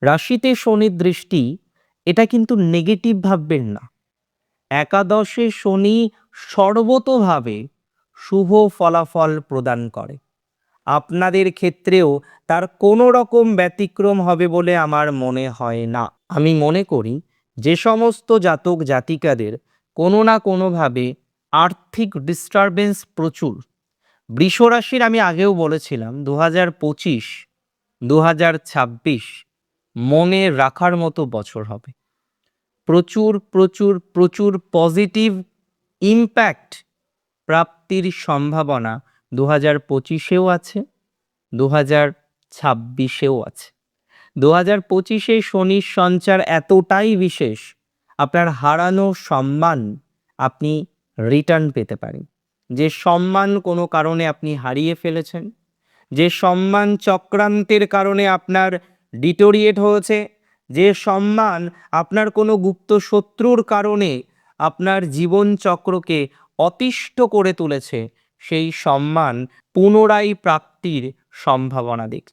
রাশিতে শনির দৃষ্টি এটা কিন্তু নেগেটিভ ভাববেন না। একাদশে শনি সর্বতোভাবে শুভ ফলাফল প্রদান করে। আপনাদের ক্ষেত্রেও তার কোনো রকম ব্যতিক্রম হবে বলে আমার মনে হয় না। আমি মনে করি যে সমস্ত জাতক জাতিকাদের কোনো না কোনোভাবে আর্থিক ডিস্টারবেন্স প্রচুর। বৃষ রাশির আমি আগেও বলেছিলাম 2025 2026 মনে রাখার মতো বছর হবে। প্রচুর প্রচুর প্রচুর পজিটিভ ইম্প্যাক্ট প্রাপ্তির সম্ভাবনা 2025-এও আছে, 2026-এও আছে। 2025-এ শনির সঞ্চার এতটাই বিশেষ, আপনার হারানো সম্মান আপনি রিটার্ন পেতে পারেন। যে সম্মান কোনো কারণে আপনি হারিয়ে ফেলেছেন, যে সম্মান চক্রান্তের কারণে আপনার ডিটোরিয়েট হয়েছে, যে সম্মান আপনার কোনো গুপ্ত শত্রুর কারণে আপনার জীবন চক্রকে অতিষ্ঠ করে তুলেছে, সেই সম্মান পুনরায় প্রাপ্তির সম্ভাবনা দেখছি।